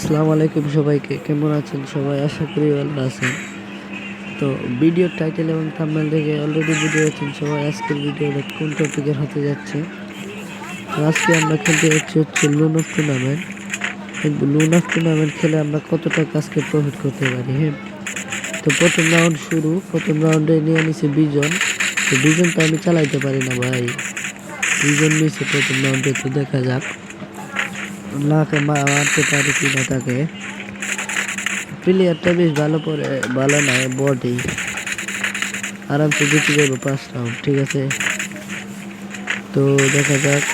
আসসালামু আলাইকুম সবাইকে, কেমন আছেন সবাই? আশা করি ভালো আছেন। তো ভিডিওর টাইটেল এবং থাম্বনেল দেখে অলরেডি বুঝে গেছেন সবাই আজকের ভিডিওটা কোন টপিকের হতে যাচ্ছে। তো আজকে আমরা খেলতে যাচ্ছি হচ্ছে লুন অফ টুর্নামেন্ট। দেখবো লুন অফ টুর্নামেন্ট খেলে আমরা কত টাকা আজকে প্রফিট করতে পারি। হ্যাঁ, তো প্রথম রাউন্ড শুরু। প্রথম রাউন্ডে নিয়ে নিছে বিজন। তো বিজন তো আমি চালাইতে পারি না ভাই, বিজন নিয়েছে প্রথম রাউন্ডে। তো দেখা যাক নাকে মারতে পারি কিনা তাকে। প্লেয়ারটা বেশ ভালো নয়, বডি আরামসে জিতে যাবো 5 রাউন্ড, ঠিক আছে। তো দেখা যাক।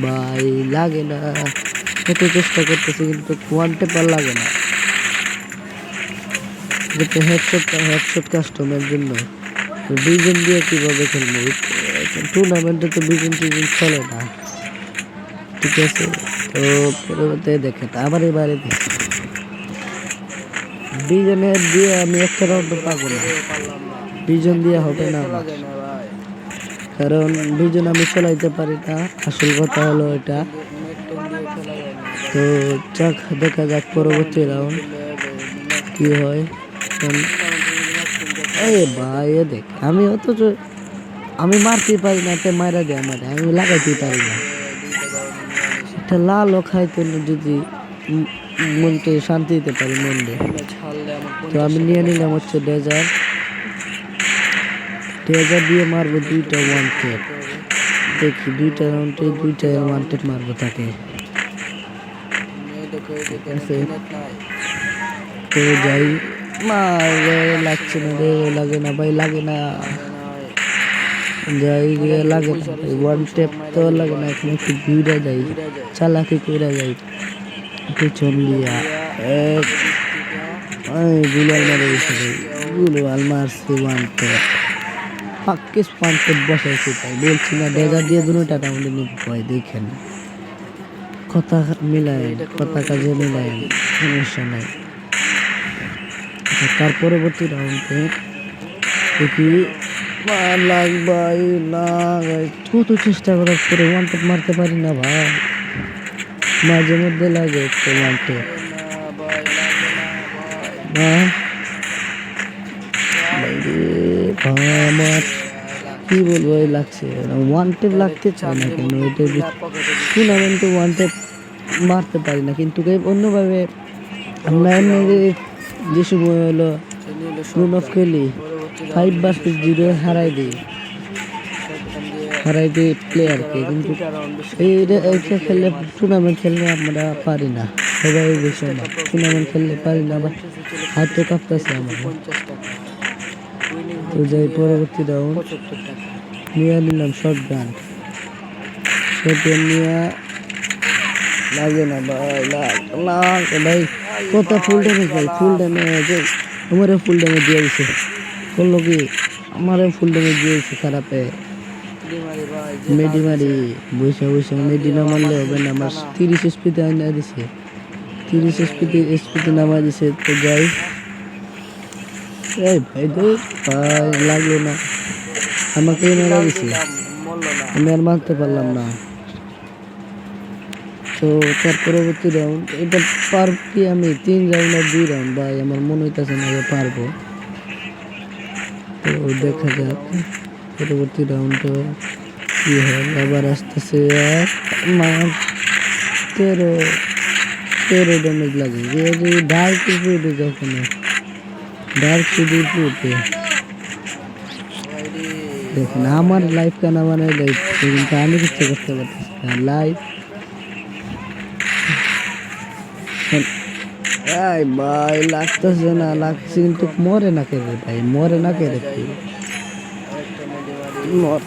ভাই লাগে না, কত চেষ্টা করতেছে কিন্তু ওয়ান টেপার লাগে না। যেটা হেডশট কাস্টমের জন্য। তো দুইজন দিয়ে কিভাবে খেলবো টুর্নামেন্টে? তো দুইজন চলে না, ঠিক আছে। তো পরবর্তী দেখে আবার এবারে দুইজনের দিয়ে আমি একটা রাউন্ড পাবো না, দুইজন দিয়ে হবে না আমার, কারণ দুইজন আমি চালাইতে পারি না। আসল কথা হলো এটা। তো যাক, দেখা যাক পরবর্তী রাউন্ড কি হয়। ভাই দেখ, আমি মারতে পারি না, মারা দেয় আমারে, আমি লাগাইতে পারি না। একটা লালও খাইতো না যদি মনকে শান্তি দিতে পারি মনে। তো আমি নিয়ে নিলাম হচ্ছে ডেজার দিয়ে মারবো দুইটা ওয়ান টেপ। দেখি দুইটা রাউন্ডে দুইটা ওয়ান টেপ মারবো তাকে। তো যাই, লাগছে না রে, লাগে না ভাই, লাগে না, যাই লাগে না ওয়ান টেপ তো লাগে না। এখন একটু ঘুরে যাই, চালাকি করে যাই পিছন দিয়া। গুলাল মারে গেছে, গুলাল মারছে ওয়ান টেপ, পাক্কিস ওয়ান টেপ বসাইছে। তাই বলছি না, ডেজার দিয়ে দুটা রাউন্ডে নিব ভাই। দেখেন কথা মিলায়, কথা কাজে মিলায়, সমস্যা নাই। তার পরবর্তী রাউন্ডে দেখি কত চেষ্টা করার পরে ওয়ান টেপ মারতে পারি না ভাই। মাঝে মধ্যে লাগে একটু ওয়ান টেপ। আমার কি বলবো, লাগছে ওয়ান টেপ লাগতে চায় না কেন? এটা টুর্নামেন্টে ওয়ান টেপ মারতে পারি না, কিন্তু অন্যভাবে আমরা এমনি যে সময় হলো রুন অফ খেলি 5-0 হারাই দিই প্লেয়ারকে, কিন্তু এইটা খেললে টুর্নামেন্ট খেললে আমরা পারি না। সবাই বিষয় না, টুর্নামেন্ট খেললে পারি না, আবার হাতে কাঁপতেছে আমার। তো যাই পরবর্তী রাউন্ড নিয়ে নিলাম শর্ট গান নিয়ে। লাগে না ভাই, ভাই কত ফুল ড্যামেজ ভাই, ফুল ড্যামেজ আমারও ফুল ড্যামেজ দিয়ে দিছে। করলো কি, আমারও ফুল ড্যামেজ দিয়েছে খারাপে। মেডি মারি বসে মেডি না মারলে হবে না। আমার 30 এসপিতে আইনা দিছে, 30 এসপিতে নামা দিছে। তো যাই, এই ভাই ভাই লাগলো না, আমাকে মেরা দিছে, আমি আর মারতে পারলাম না। তো তার পরবর্তী রাউন্ড এটা পারব কি আমি? 3 রাউন্ড আর 2 রাউন্ড ভাই, আমার মনে হইতেছে না পারবো। তো দেখা যাক পরবর্তী রাউন্ড কি হয়। আবার আসতেছে মার 13 ড্যামেজ লাগে। ডার্ক উঠে যখন ডার্ক শুধু উঠে দেখেন আমার লাইফ কেনা মানে লাইফ, কিন্তু আমি কিছু করতে পারতেছি না। লাইফ ভাই লাগতেছে না, লাগছে কিন্তু মরে না কে ভাই, মরে না কে রে।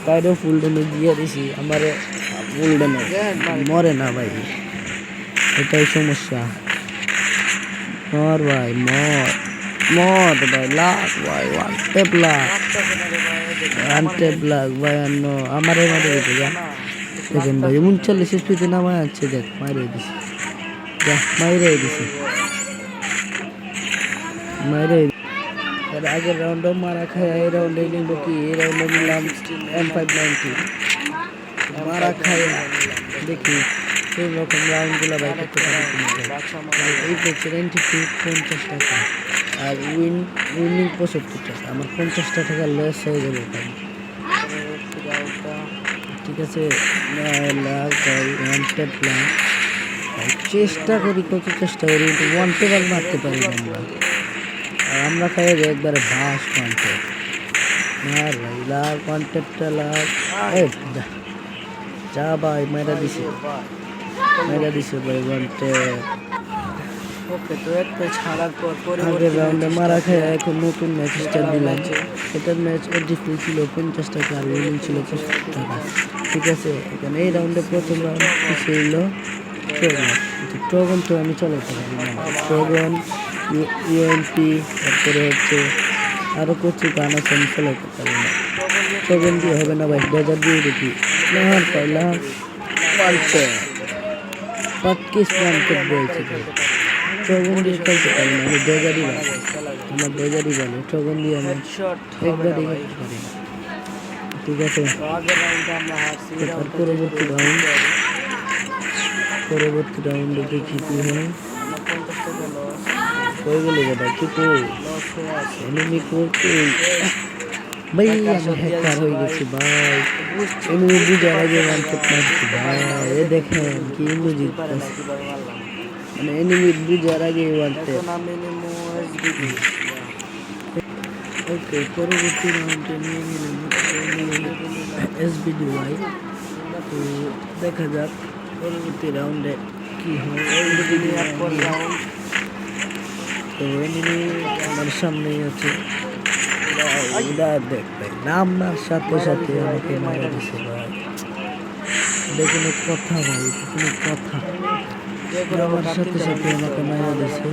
তাইরও ফুল ড্যামেজ দিয়ে দিছি, আমার ফুল ড্যামেজ মরে না ভাই, এটাই সমস্যা। মর ভাই, মর ভাই, লাগ ভাই, ওয়ান টেপ লাগ ভাই। আমার মারে দিতে যা, দেখেন ভাই 39 এসপিতে নামায় আছে। দেখ মারিয়ে দিছি, মাইরে আগের রাউন্ডও মারা খায়। এই রাউন্ডে নিব কি? এই রাউন্ডে নিলাম M590 মারা খায়। দেখি এই রকম রাউন্ডগুলো ভাই করতে পারি এই ম্যাচের এন্ট্রি ফি 50 টাকা আর উইনিং 75 টাকা। আমার 50 টাকা লস হয়ে যাবে ভাই। ঠিক আছে, লাখ ভাই ওয়ান ট্যাপ লাখ ভাই, চেষ্টা করি কত চেষ্টা করি কিন্তু ওয়ান ট্যাপ আর মারতে পারি না আমরা। আর আমরা খাই যে একবারে বাস ওয়ান ট্যাপ মার ভাই, লাখ ওয়ান ট্যাপটা লাখ যা ভাই মেরা দিছে ভাই ওয়ান ট্যাপ। ওকে, তো একটা ছাড়ার পর আগের রাউন্ডে মারা খেয়ে এখন নতুন ম্যাচ স্টার্ট দিলাম। এটার ম্যাচ এন্ট্রি ফি ছিল 50 টাকা আর উইনিং ছিল 50 টাকা। ঠিক আছে, এখানে এই রাউন্ডে প্রথম রাউন্ড পিছিয়ে এলো ট্রগন। তো আমি চালাতে পারি না ট্রগন, ইউএমপি, তারপরে হচ্ছে আরও কিছু গান আছে আমি চালাতে পারি না। ট্রগন দিয়ে হবে না ভাই, ডেজার দিয়ে দেখি না পাইলাম পাটকিস মানতে বলছে ট্রগন দিয়ে খেলতে পারি না, আমি ডেজারই ভালো, আমার ডেজারই ভালো, ট্রগন দিয়ে আমি একবারই খেলতে পারি না। ঠিক আছে, পরবর্তী রাউন্ডে দেখি কি হয়। হয়ে গেলে ভাই কি এনিমি করতে ভাই, আমি হ্যাকার হয়ে গেছি ভাই। এনিমি বুঝার আগে মানতে পারছি ভাই, এ দেখেন কি ইমোজি মানে এনিমি বুঝার আগে মানতে। ওকে, পরবর্তী রাউন্ডে নিয়ে নিলাম এসবিডি ভাই। তো দেখা যাক পরবর্তী রাউন্ডে কি হয়। তো এনিমি আমার সামনেই আছে, দেখ ভাই নামার সাথে সাথে আমাকে মারা দিছে ভাই। দেখুন কথা ভাই, কোনো কথা আমার সাথে সাথে আমাকে মারা দিছে।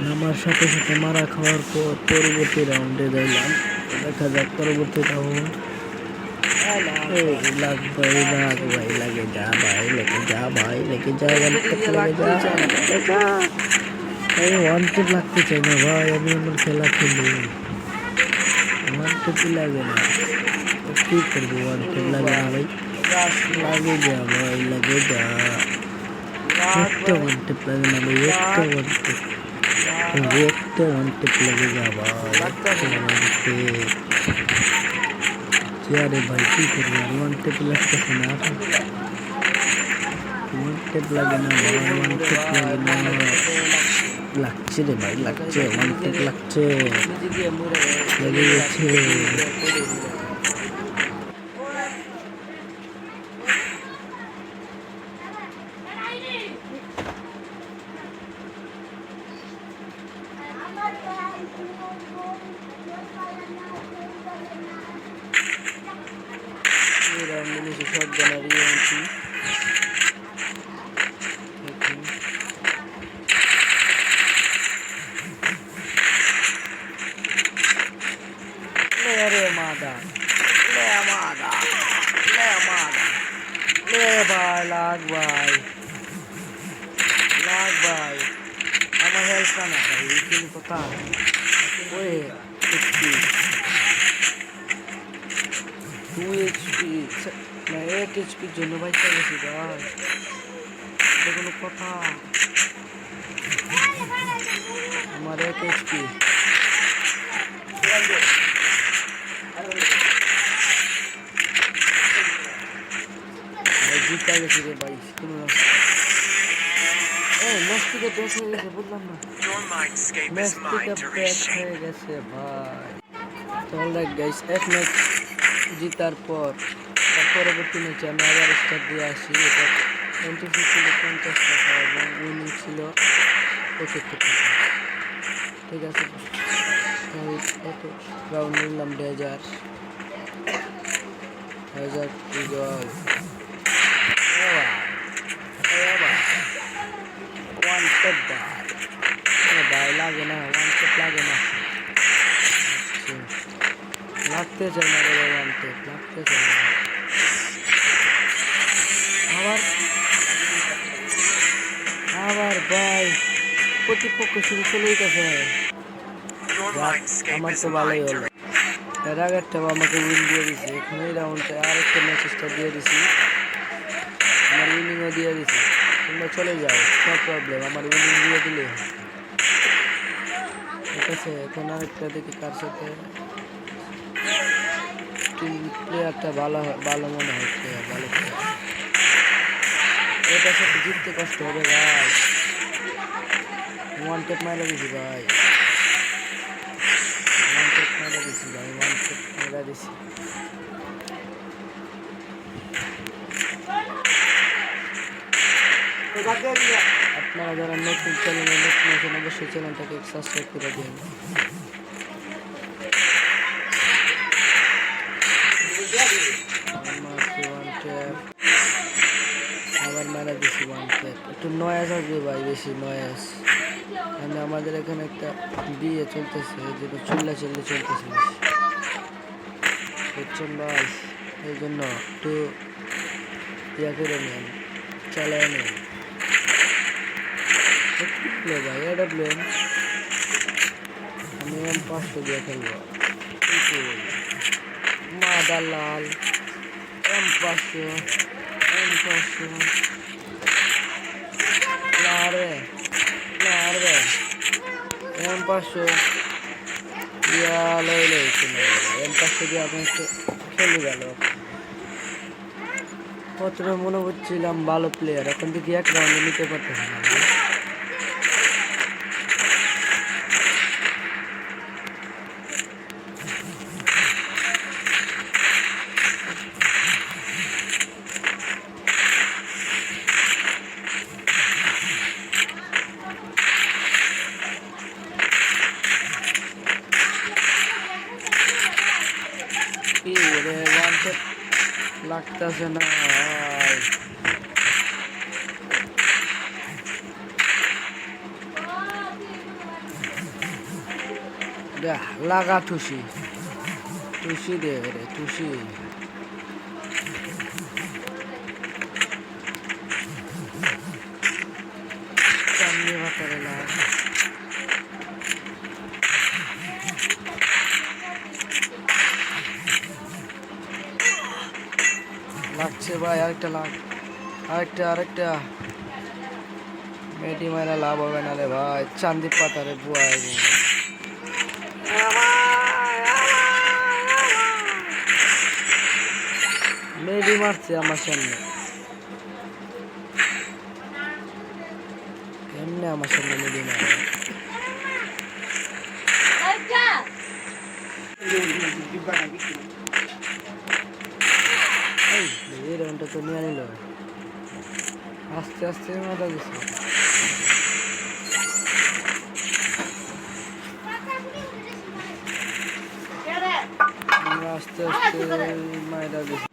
নামার সাথে সাথে মারা খাওয়ার পর পরবর্তী রাউন্ডে দিলাম। দেখা যাক পরবর্তী রাউন্ড। লাগ ভাই লাগে যা ভাই, লেগে যা ভাই, লেগে যা আমি ওয়ান টেপ লাগতে চাই না ভাই, আমি আমার খেলা খেলি ওয়ান টেপই লাগে না। কি করবো, ওয়ান টেপ লাগে না ভাই, লাগে যা ভাই, লাগে যা একটা ওয়ান টেপ লাগে না ভাই, একটা ওয়ান টেপ লাগে যা ভাই, একটা ওয়ান টেপ। আরে ভাই কি করবো, ওয়ান টেপ লাগতেছে না, ওয়ান টেপ লাগে না ভাই, ওয়ান টেপ লাগে না। লাগছে রে ভাই, লাগছে ওয়ান টেপ লাগছে, লেগে গেছে। সব জানারি লাগ ভাই আমার হেল্প না ভাই, এই কথা ওই 2 HP না 1 HP জন্য ভাই চলেছি ভাই, এটা কোনো কথা? আমার 1 HP জিতা গেছি রে ভাই। ম্যাচ থেকে ব্যাক হয়ে গেছে, বুঝলাম না, ম্যাচ থেকে ব্যাক হয়ে গেছে ভাই। তো অলরাইট গাইস, এক ম্যাচ জিতার পর পরবর্তী ম্যাচে আমি আবার স্টার্ট দিয়ে আসি। এটা এন্ট্রি ছিল 50 টাকা এবং উইনিং ছিল 75 টাকা। ঠিক আছে, কত রাউন্ড নিলাম, 1000 ওয়ান টেপ ভাই লাগে না, ওয়ান টেপ লাগে না, লাগতে চাই না রে ওয়ান টেপ, লাগতে চাই না। আবার ভাই প্রতিপক্ষ শুরু চলেই গেছে, আমার তো ভালোই হলো। এর আগেরটাও আমাকে উইন দিয়ে দিছে, এখন এই রাউন্ডে আরেকটা ম্যাচ স্টার্ট দিয়ে দিছি। আমার উইনিংও দিয়ে দিছি, তোমরা চলে যাও, নো প্রবলেম, আমার উইনিং দিয়ে দিলে ঠিক আছে। এখন আরেকটা দেখি কার সাথে টিম প্লেয়ারটা ভালো মনে হচ্ছে, ভালো প্লেয়ার। এটার সাথে জিততে কষ্ট হবে ভাই, ওয়ান টেপ মারা দিছি ভাই, ওয়ান টেপ মারা দিছি ভাই, ওয়ান টেপ মারা দিছি। আপনারা যারা নতুন চ্যানেলে নতুন আছেন অবশ্যই চ্যানেলটাকে সাবস্ক্রাইব করে দিন। আবার মারা দিছি ওয়ান টেপ, একটু নয়েজ আসবে ভাই, বেশি নয়েজ, মানে আমাদের এখানে একটা বিয়ে চলতেছে, এই জন্য চিল্লাচিল্লি চলতেছে বেশি, বুঝছেন ভাই, এই জন্য একটু ইয়া করে নেন, চালায় নেন ভাই। এডাব্লিউ আমি M500 দিয়ে খেলবো, মাদালাল M500 লারে M500 ইয়া লইলে M500 দিয়ে আপনি খেলে গেল। প্রথমে মনে করছিলাম ভালো প্লেয়ার, এখন দেখি এক রাউন্ডে নিতে পারতেছি না। কি রে ওয়ান টেপ লাগতেছে না ভাই, দেখ লাগা টুসি দে রে টুসি, চামড়ি ভাতারে লাগছে ভাই, আরেকটা মেডি মারা লাভ হবে না রে ভাই, চান্দি পাতারে বুয়া মেডি মারছে আমার সামনে, এমনি আমার সামনে মেডি মারে। এই রাউন্ডটা তো নিয়ে নিল, আস্তে আস্তে মারা গেছে, আস্তে আস্তে মারা গেছে।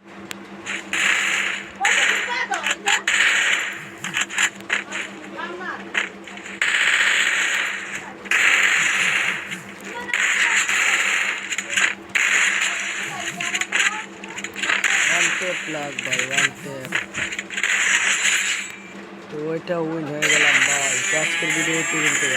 লাগ ভাই ওয়ান টেপ, তো ওইটা উইন হয়ে গেলাম ভাই। আজকের ভিডিও কিন্তু